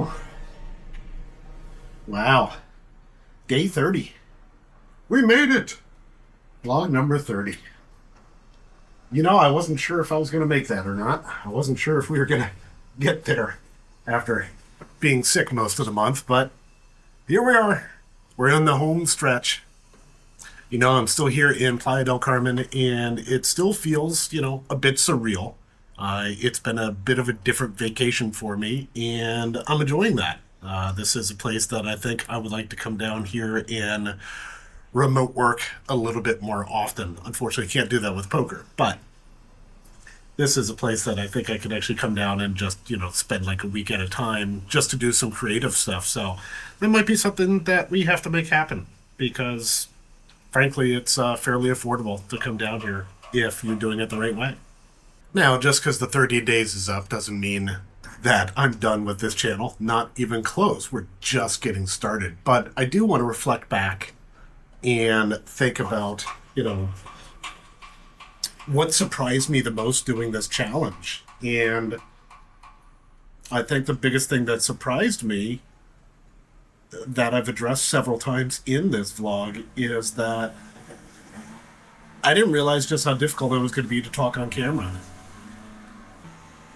Whew. Wow. Day 30. We made it! Vlog number 30. I wasn't sure if I was going to make that or not. I wasn't sure if we were going to get there after being sick most of the month, but here we are. We're in the home stretch. I'm still here in Playa del Carmen, and it still feels, a bit surreal. It's been a bit of a different vacation for me, and I'm enjoying that. This is a place that I think I would like to come down here and remote work a little bit more often. Unfortunately, I can't do that with poker, but this is a place that I think I could actually come down and just, spend like a week at a time just to do some creative stuff. So that might be something that we have to make happen because, frankly, it's fairly affordable to come down here if you're doing it the right way. Now, just because the 30 days is up doesn't mean that I'm done with this channel. Not even close. We're just getting started. But I do want to reflect back and think about, what surprised me the most doing this challenge. And I think the biggest thing that surprised me that I've addressed several times in this vlog is that I didn't realize just how difficult it was going to be to talk on camera.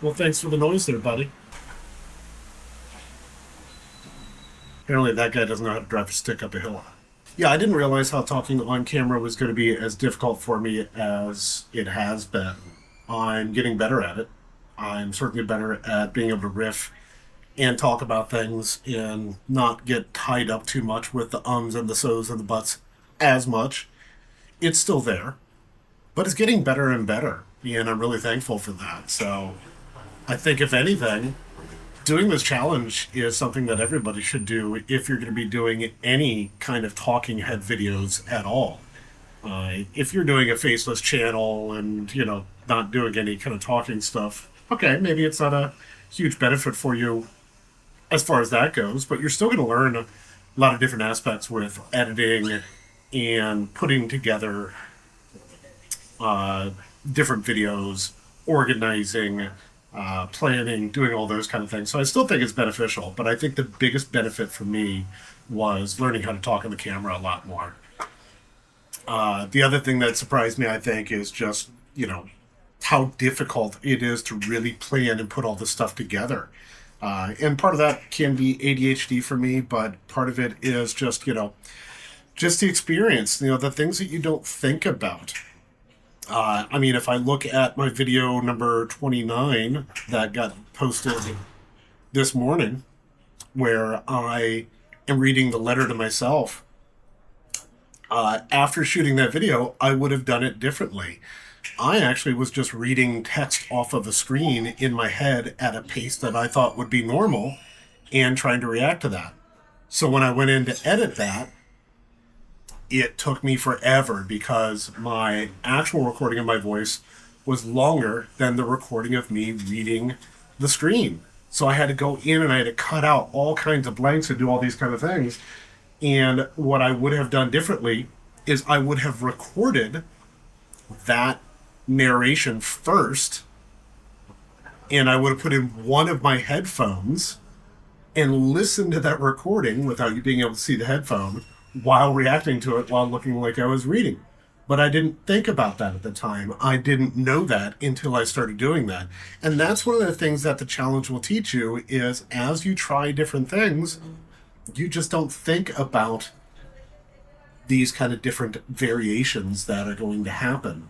Well, thanks for the noise there, buddy. Apparently that guy doesn't know how to drive a stick up a hill. Yeah, I didn't realize how talking on camera was going to be as difficult for me as it has been. I'm getting better at it. I'm certainly better at being able to riff and talk about things and not get tied up too much with the ums and the so's and the buts as much. It's still there, but it's getting better and better, and I'm really thankful for that. So I think, if anything, doing this challenge is something that everybody should do if you're going to be doing any kind of talking head videos at all. If you're doing a faceless channel and, not doing any kind of talking stuff, okay, maybe it's not a huge benefit for you as far as that goes, but you're still going to learn a lot of different aspects with editing and putting together different videos, organizing, planning, doing all those kind of things. So I still think it's beneficial, but I think the biggest benefit for me was learning how to talk on the camera a lot more. The other thing that surprised me, I think, is just, how difficult it is to really plan and put all this stuff together. And part of that can be ADHD for me, but part of it is just, just the experience, the things that you don't think about. If I look at my video number 29 that got posted this morning, where I am reading the letter to myself, after shooting that video, I would have done it differently. I actually was just reading text off of a screen in my head at a pace that I thought would be normal and trying to react to that. So when I went in to edit that, it took me forever because my actual recording of my voice was longer than the recording of me reading the screen. So I had to go in and I had to cut out all kinds of blanks and do all these kind of things. And what I would have done differently is I would have recorded that narration first, and I would have put in one of my headphones and listened to that recording without you being able to see the headphone while reacting to it while looking like I was reading. But I didn't think about that at the time. I didn't know that until I started doing that. And that's one of the things that the challenge will teach you is as you try different things, you just don't think about these kind of different variations that are going to happen,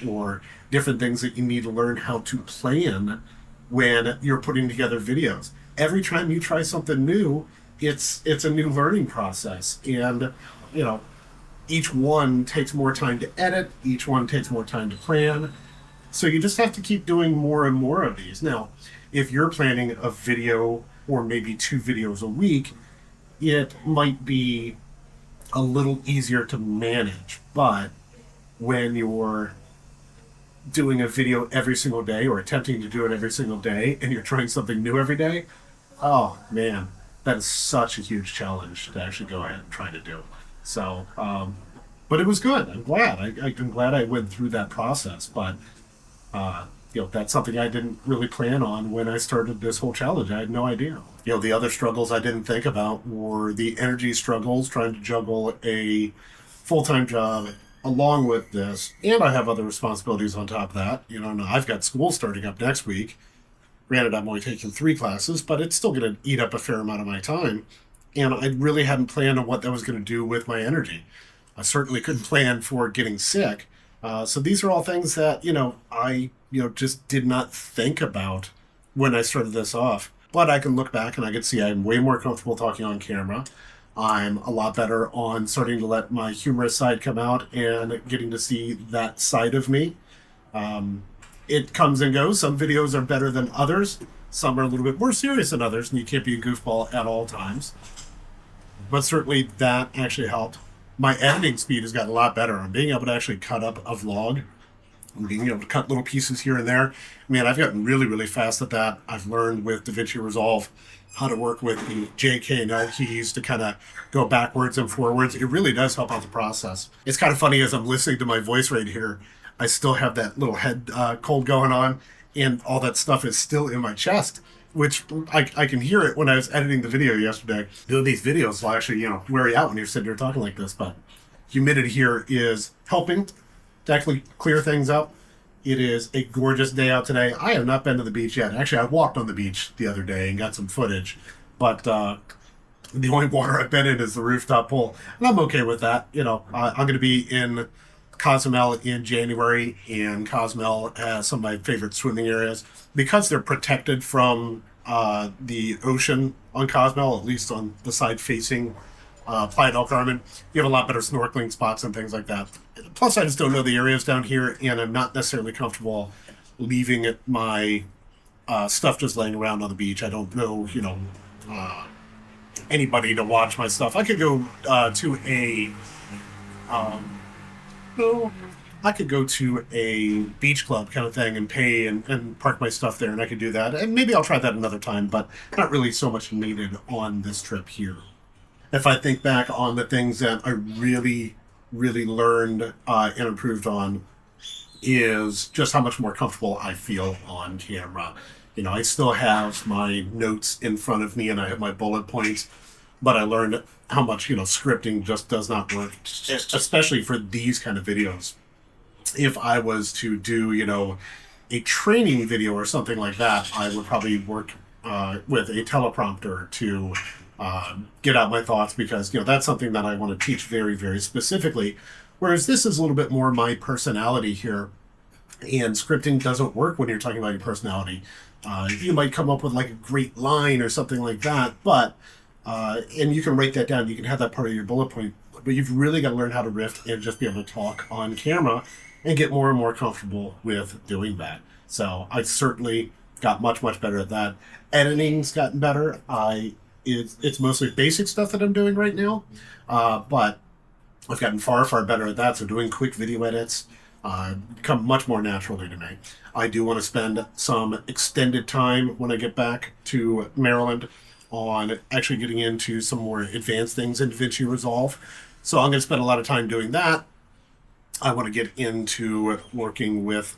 or different things that you need to learn how to plan when you're putting together videos. Every time you try something new, it's a new learning process, and each one takes more time to edit, each one takes more time to plan, so you just have to keep doing more and more of these. Now, if you're planning a video or maybe 2 videos a week, it might be a little easier to manage, but when you're doing a video every single day or attempting to do it every single day and you're trying something new every day, oh man, that is such a huge challenge to actually go ahead and try to do. So, but it was good. I'm glad. I'm glad I went through that process. But That's something I didn't really plan on when I started this whole challenge. I had no idea. The other struggles I didn't think about were the energy struggles, trying to juggle a full-time job along with this. And I have other responsibilities on top of that. And I've got school starting up next week. Granted, I'm only taking 3 classes, but it's still going to eat up a fair amount of my time. And I really hadn't planned on what that was going to do with my energy. I certainly couldn't plan for getting sick. So these are all things that, I just did not think about when I started this off. But I can look back and I can see I'm way more comfortable talking on camera. I'm a lot better on starting to let my humorous side come out and getting to see that side of me. It comes and goes. Some videos are better than others. Some are a little bit more serious than others, and you can't be a goofball at all times. But certainly that actually helped. My editing speed has gotten a lot better. I'm being able to actually cut up a vlog, being able to cut little pieces here and there. Man, I've gotten really, really fast at that. I've learned with DaVinci Resolve how to work with the JK and L keys to kind of go backwards and forwards. It really does help out the process. It's kind of funny as I'm listening to my voice right here, I still have that little head cold going on, and all that stuff is still in my chest, which I can hear it when I was editing the video yesterday. These videos will actually, wear you out when you're sitting there talking like this, but humidity here is helping to actually clear things up. It is a gorgeous day out today. I have not been to the beach yet. Actually, I walked on the beach the other day and got some footage, but the only water I've been in is the rooftop pool, and I'm okay with that. I'm going to be in Cozumel in January, and Cozumel has some of my favorite swimming areas because they're protected from the ocean on Cozumel, at least on the side facing Playa del Carmen. You have a lot better snorkeling spots and things like that. Plus, I just don't know the areas down here, and I'm not necessarily comfortable leaving my stuff just laying around on the beach. I don't know, anybody to watch my stuff. I could go to a beach club kind of thing and pay and park my stuff there, and I could do that. And maybe I'll try that another time, but not really so much needed on this trip here. If I think back on the things that I really, really learned and improved on, is just how much more comfortable I feel on camera. I still have my notes in front of me and I have my bullet points, but I learned how much, scripting just does not work, especially for these kind of videos. If I was to do, a training video or something like that, I would probably work with a teleprompter to get out my thoughts, because, that's something that I want to teach very, very specifically. Whereas this is a little bit more my personality here, and scripting doesn't work when you're talking about your personality. You might come up with like a great line or something like that, but and you can write that down. You can have that part of your bullet point, but you've really got to learn how to riff and just be able to talk on camera and get more and more comfortable with doing that. So I certainly got much, much better at that. Editing's gotten better. It's mostly basic stuff that I'm doing right now, but I've gotten far, far better at that. So doing quick video edits come much more naturally to me. I do want to spend some extended time when I get back to Maryland on actually getting into some more advanced things in DaVinci Resolve. So I'm going to spend a lot of time doing that. I want to get into working with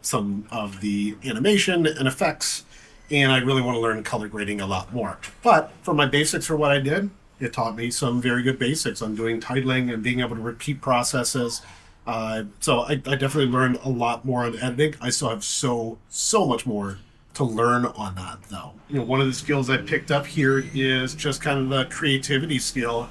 some of the animation and effects, and I really want to learn color grading a lot more. But for my basics for what I did, it taught me some very good basics on doing titling and being able to repeat processes. So I definitely learned a lot more on editing. I still have so much more to learn on that, though. One of the skills I picked up here is just kind of the creativity skill.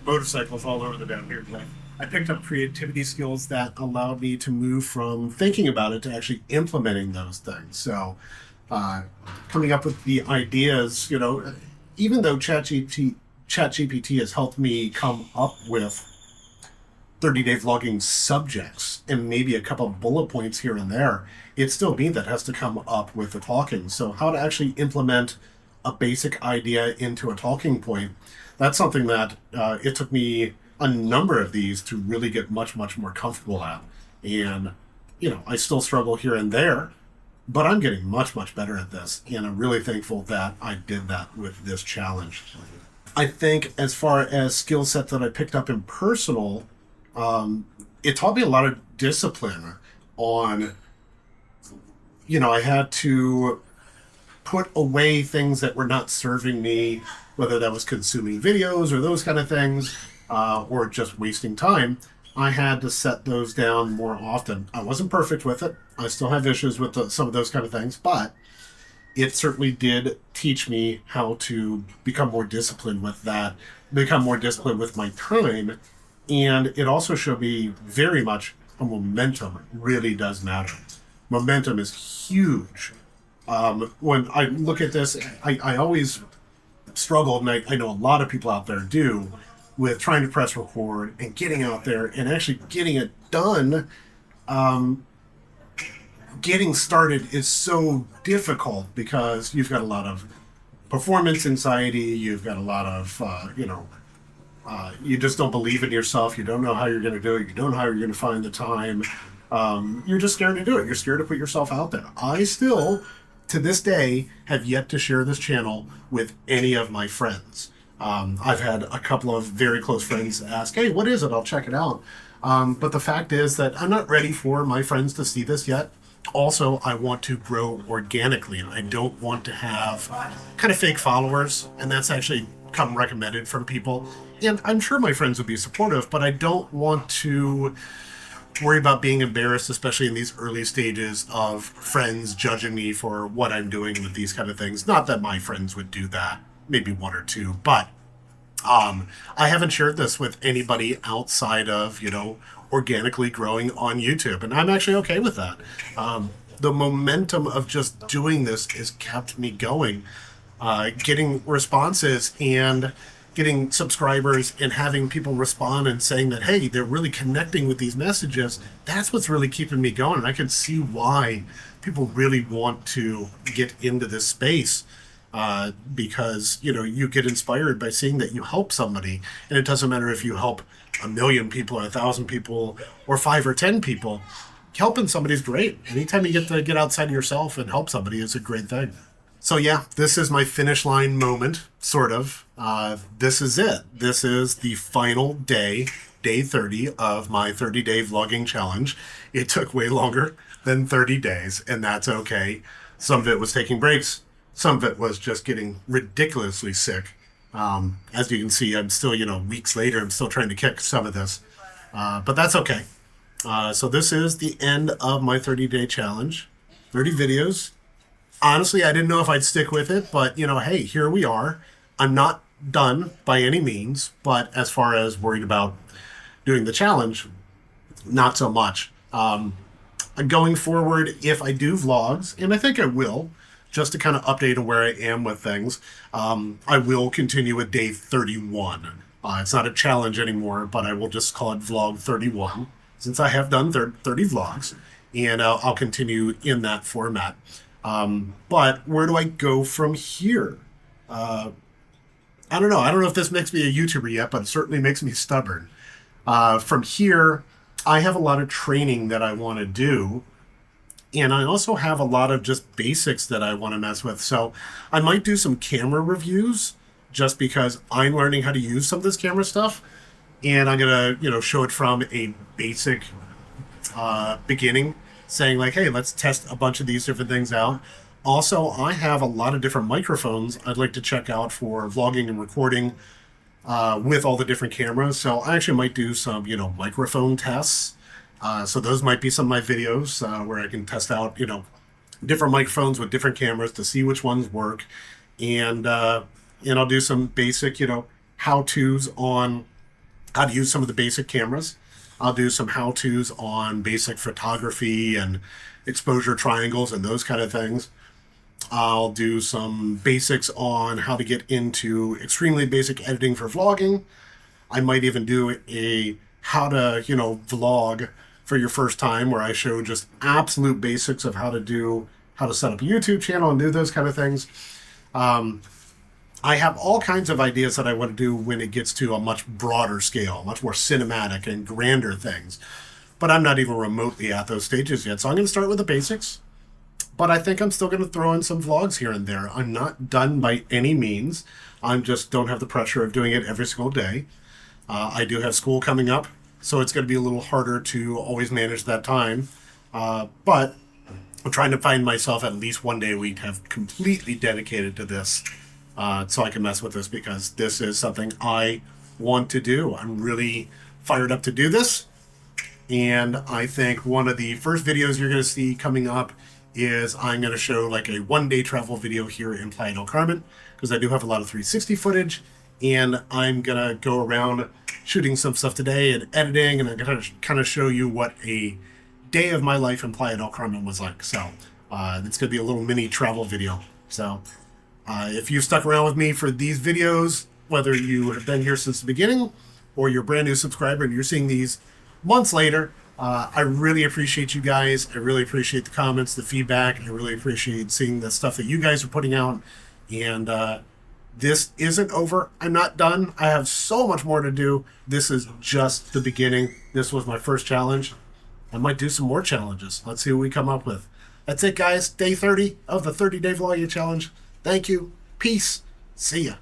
Motorcycles all over the down here today. I picked up creativity skills that allowed me to move from thinking about it to actually implementing those things. So coming up with the ideas, even though ChatGPT has helped me come up with 30-day vlogging subjects and maybe a couple of bullet points here and there, it's still me that has to come up with the talking. So how to actually implement a basic idea into a talking point, that's something that it took me a number of these to really get much, much more comfortable at. And, I still struggle here and there, but I'm getting much, much better at this. And I'm really thankful that I did that with this challenge. I think as far as skill set that I picked up in personal, it taught me a lot of discipline. on, I had to put away things that were not serving me, whether that was consuming videos or those kind of things, or just wasting time. I had to set those down more often. I wasn't perfect with it. I still have issues with some of those kind of things, but it certainly did teach me how to become more disciplined with that, become more disciplined with my time. And it also showed me very much how momentum really does matter. Momentum is huge. When I look at this, I always struggled, and I know a lot of people out there do, with trying to press record and getting out there and actually getting it done. Getting started is so difficult because you've got a lot of performance anxiety. You've got a lot of, you just don't believe in yourself. You don't know how you're going to do it. You don't know how you're going to find the time. You're just scared to do it. You're scared to put yourself out there. I still, to this day, have yet to share this channel with any of my friends. I've had a couple of very close friends ask, hey, what is it? I'll check it out. But the fact is that I'm not ready for my friends to see this yet. Also, I want to grow organically, and I don't want to have kind of fake followers, and that's actually come recommended from people. And I'm sure my friends would be supportive, but I don't want to worry about being embarrassed, especially in these early stages of friends judging me for what I'm doing with these kind of things. Not that my friends would do that, maybe one or two, but I haven't shared this with anybody outside of, organically growing on YouTube. And I'm actually okay with that. The momentum of just doing this has kept me going. Getting responses and getting subscribers and having people respond and saying that, hey, they're really connecting with these messages. That's what's really keeping me going. And I can see why people really want to get into this space. Because, you get inspired by seeing that you help somebody. And it doesn't matter if you help 1 million people or 1,000 people or 5 or 10 people. Helping somebody is great. Anytime you get to get outside of yourself and help somebody is a great thing. So yeah, this is my finish line moment, sort of. This is it. This is the final day 30 of my 30-day vlogging challenge. It took way longer than 30 days, and that's okay. Some of it was taking breaks. Some of it was just getting ridiculously sick. As you can see, I'm still, weeks later, I'm still trying to kick some of this. But that's okay. So this is the end of my 30-day challenge. 30 videos. Honestly, I didn't know if I'd stick with it, but, hey, here we are. I'm not done by any means, but as far as worried about doing the challenge, not so much. Going forward, if I do vlogs, and I think I will, just to kind of update on where I am with things, I will continue with day 31. It's not a challenge anymore, but I will just call it vlog 31, since I have done 30 vlogs, and I'll continue in that format. But where do I go from here? I don't know. I don't know if this makes me a YouTuber yet, but it certainly makes me stubborn. From here, I have a lot of training that I want to do. And I also have a lot of just basics that I want to mess with. So I might do some camera reviews just because I'm learning how to use some of this camera stuff. And I'm going to, show it from a basic beginning, saying like, hey, let's test a bunch of these different things out. Also, I have a lot of different microphones I'd like to check out for vlogging and recording with all the different cameras. So I actually might do some, microphone tests. So those might be some of my videos where I can test out, different microphones with different cameras to see which ones work. And I'll do some basic, how-tos on how to use some of the basic cameras. I'll do some how-tos on basic photography and exposure triangles and those kind of things. I'll do some basics on how to get into extremely basic editing for vlogging. I might even do a how to, vlog for your first time, where I show just absolute basics of how to set up a YouTube channel and do those kind of things. I have all kinds of ideas that I want to do when it gets to a much broader scale, much more cinematic and grander things. But I'm not even remotely at those stages yet. So I'm going to start with the basics. But I think I'm still going to throw in some vlogs here and there. I'm not done by any means. I just don't have the pressure of doing it every single day. I do have school coming up, so it's going to be a little harder to always manage that time. But I'm trying to find myself at least one day a week to have completely dedicated to this, so I can mess with this, because this is something I want to do. I'm really fired up to do this. And I think one of the first videos you're going to see coming up is I'm going to show like a one-day travel video here in Playa del Carmen, because I do have a lot of 360 footage, and I'm going to go around shooting some stuff today and editing, and I'm going to kind of show you what a day of my life in Playa del Carmen was like. So it's going to be a little mini travel video. So if you've stuck around with me for these videos, whether you have been here since the beginning or you're a brand new subscriber and you're seeing these months later, I really appreciate you guys. I really appreciate the comments, the feedback. I really appreciate seeing the stuff that you guys are putting out. And this isn't over. I'm not done. I have so much more to do. This is just the beginning. This was my first challenge. I might do some more challenges. Let's see what we come up with. That's it, guys. Day 30 of the 30-day vlogging challenge. Thank you. Peace. See ya.